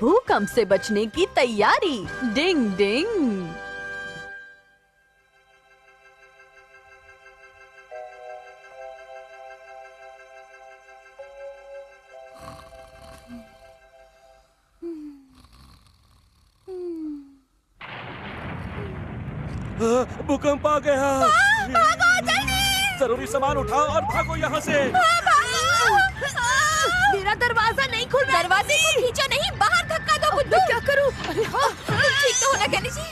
भूकंप से बचने की तैयारी। डिंग डिंग। भूकंप आ गया। भागो जल्दी। जरूरी सामान उठाओ और भागो यहाँ से। मेरा दरवाजा नहीं खुल रहा। दरवाजे को खींचो नहीं, बाहर धक्का दो। बुद्धू क्या करूं? अरे हाँ, ठीक तो होना कहनी जी।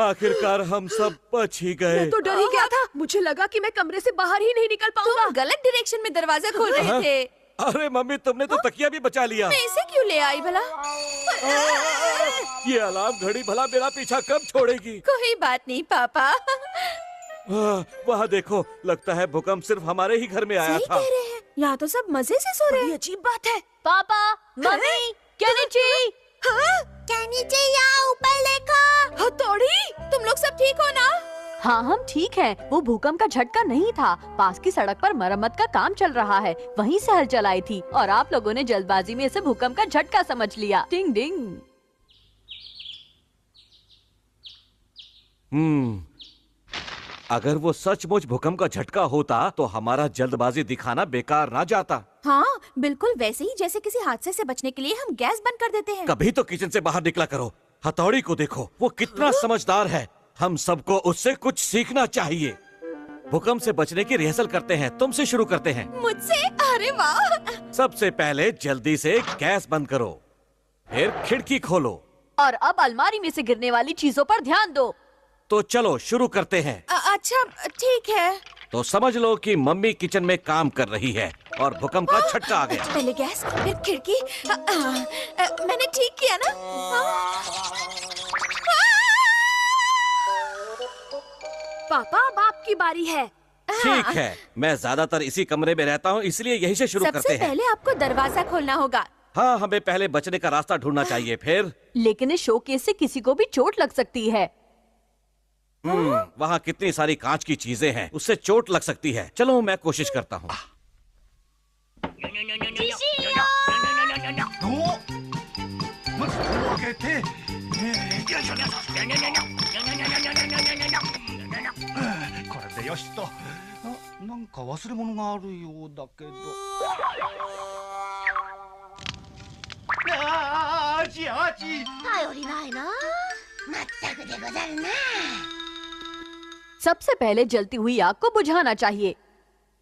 आखिरकार हम सब बच ही गए। मैं तो डर ही गया था। मुझे लगा कि मैं कमरे से बाहर ही नहीं निकल पाऊंगा। तुम गलत डायरेक्शन में दरवाजा खोल रहे थे। अरे मम्मी, तुमने तो तकिया भी बचा लिया। मैं इसे क्यों ले आई भला? ये अलार्म घड़ी भला मेरा पीछा कब छोड़ेगी? कोई बात नहीं पापा। वहाँ देखो, लगता है भूकंप सिर्फ हमारे ही घर में आया था। कह रहे हैं, यहाँ तो सब मजे से सो रहे हैं। अजीब बात है। पापा, मम्मी, केनिची। केनिची, यहाँ ऊपर देखो। हथौड़ी, तुम लोग सब ठीक हो ना? हाँ, हम ठीक हैं। वो भूकंप का झटका नहीं था। पास की सड़क पर मरम्मत का काम चल रहा है, वहीं से हलचल आई थी और आप लोगों ने जल्दबाजी में इसे भूकंप का झटका समझ लिया। डिंग डिंग। अगर वो सचमुच भूकंप का झटका होता तो हमारा जल्दबाजी दिखाना बेकार ना जाता। हाँ, बिल्कुल वैसे ही जैसे किसी हादसे से बचने के लिए हम गैस बंद कर देते हैं। कभी तो किचन से बाहर निकला करो। हथौड़ी को देखो, वो कितना समझदार है। हम सबको उससे कुछ सीखना चाहिए। भूकंप से बचने की रिहर्सल करते हैं। तुमसे शुरू करते हैं। मुझसे? अरे वाह। सबसे पहले जल्दी से गैस बंद करो, फिर खिड़की खोलो और अब अलमारी में से गिरने वाली चीजों पर ध्यान दो। तो चलो शुरू करते हैं। अच्छा ठीक है। तो समझ लो कि मम्मी किचन में काम कर रही है और भूकंप का झटका आ गया। पहले गैस, फिर खिड़की। मैंने ठीक किया ना? पापा, अब आपकी बारी है। ठीक है, मैं ज्यादातर इसी कमरे में रहता हूँ, इसलिए यहीं से शुरू करते हैं। सबसे पहले आपको दरवाजा खोलना होगा। हाँ, हमें पहले बचने का रास्ता ढूंढना चाहिए। फिर लेकिन इस शोकेस से किसी को भी चोट लग सकती है। वहाँ कितनी सारी कांच की चीजें हैं, उससे चोट लग सकती है। चलो मैं कोशिश करता हूँ। सबसे पहले जलती हुई आग को बुझाना चाहिए।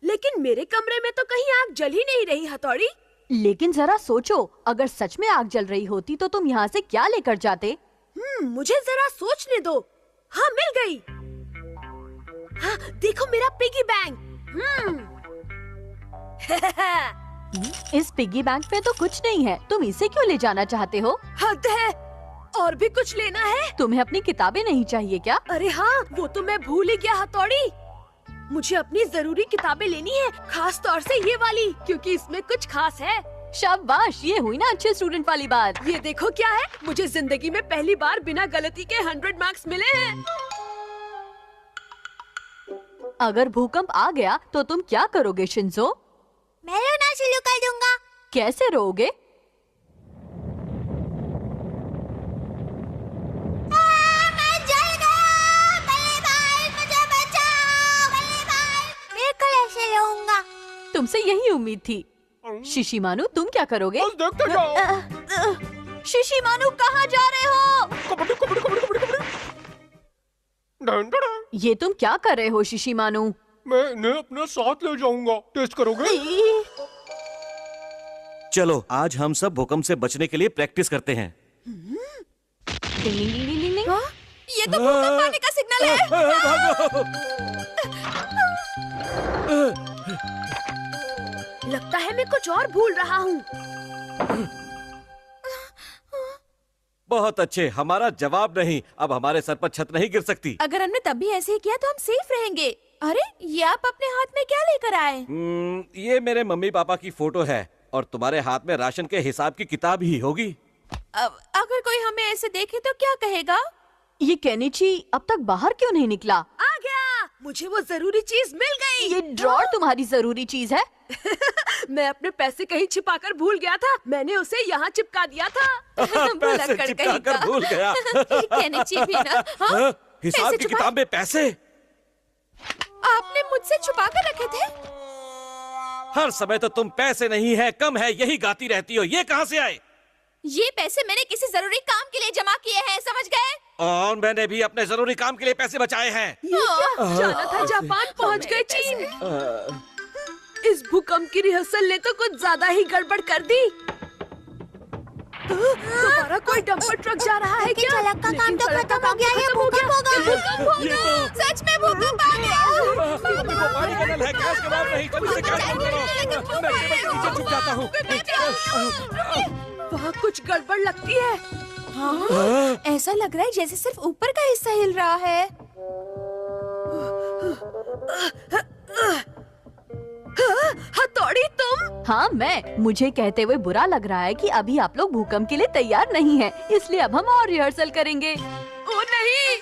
लेकिन मेरे कमरे में तो कहीं आग जल ही नहीं रही हथौड़ी। लेकिन जरा सोचो, अगर सच में आग जल रही होती तो तुम यहाँ से क्या लेकर जाते? मुझे जरा सोचने दो। हाँ, मिल गई। हाँ, देखो मेरा पिगी बैंक। इस पिगी बैंक में तो कुछ नहीं है, तुम इसे क्यों ले जाना चाहते हो? हद है, और भी कुछ लेना है? तुम्हें अपनी किताबें नहीं चाहिए क्या? अरे हाँ, वो तो मैं भूल ही गया हथौड़ी। मुझे अपनी जरूरी किताबें लेनी है, खास तौर से ये वाली, क्योंकि इसमें कुछ खास है। शाबाश, ये हुई ना अच्छे स्टूडेंट वाली बात। ये देखो क्या है, मुझे जिंदगी में पहली बार बिना गलती के 100 मार्क्स मिले हैं। अगर भूकंप आ गया तो तुम क्या करोगे शिंजो? मैं रोना शुरू कर दूंगा। कैसे रोओगे? मैं जल गया, बल्ले भाई मुझे बचाओ, बल्ले भाई। बिल्कुल ऐसे रहूंगा। तुमसे यही उम्मीद थी। शिशिमानु, तुम क्या करोगे? बस देखते जाओ। शिशिमानु, कहाँ जा रहे हो? कबड्डी कबड्डी कबड्डी कबड्डी कबड्डी। ये तुम क्या कर रहे हो शिशिमानु? मैं इन्हें अपने साथ ले जाऊंगा। टेस्ट करोगे? चलो, आज हम सब भूकंप से बचने के लिए प्रैक्टिस करते हैं। ये तो भूकंप आने का सिग्नल है। भागो। लगता है मैं कुछ और भूल रहा हूँ। बहुत अच्छे, हमारा जवाब नहीं। अब हमारे सर पर छत नहीं गिर सकती। अगर हमने तब भी ऐसे ही किया तो हम सेफ रहेंगे। अरे, ये आप अपने हाथ में क्या लेकर आए? ये मेरे मम्मी पापा की फोटो है और तुम्हारे हाथ में राशन के हिसाब की किताब ही होगी। अगर कोई हमें ऐसे देखे तो क्या कहेगा? ये केनिची अब तक बाहर क्यों नहीं निकला? आ गया। मुझे वो जरूरी चीज मिल गई। ये ड्रॉर तुम्हारी जरूरी चीज है? मैं अपने पैसे कहीं छिपाकर भूल गया था, मैंने उसे यहाँ चिपका दिया था। पैसे चिपका कर भूल गया। कहने चाहिए भी ना। हाँ? हिसाब पैसे की छुपा- किताब में पैसे आपने मुझसे छुपा कर रखे थे? हर समय तो तुम पैसे नहीं है कम है यही गाती रहती हो, ये कहाँ से आए? ये पैसे मैंने किसी जरूरी काम के लिए जमा किए हैं, समझ गए? और मैंने भी अपने जरूरी काम के लिए पैसे बचाए हैं। ये क्या? जाना था जापान, पहुंच गए चीन। इस भूकंप की रिहर्सल ने तो कुछ ज्यादा ही गड़बड़ कर दी। दोबारा कोई डंपर ट्रक जा रहा है क्या? चालक का काम तो खत्म हो गया, ये भूकंप होगा। भूकंप होगा। सच में भूकंप आ गया। पानी का नल है, गैस का बार नहीं, जल्दी से गैस बंद करो। मैं टेबल के नीचे छुप जाता हूँ। वहाँ कुछ गड़बड़ लगती है। हाँ, ऐसा लग रहा है जैसे सिर्फ ऊपर का हिस्सा हिल रहा है। हथौड़ी तुम? हाँ मैं। मुझे कहते हुए बुरा लग रहा है कि अभी आप लोग भूकंप के लिए तैयार नहीं हैं, इसलिए अब हम और रिहर्सल करेंगे। ओ नहीं,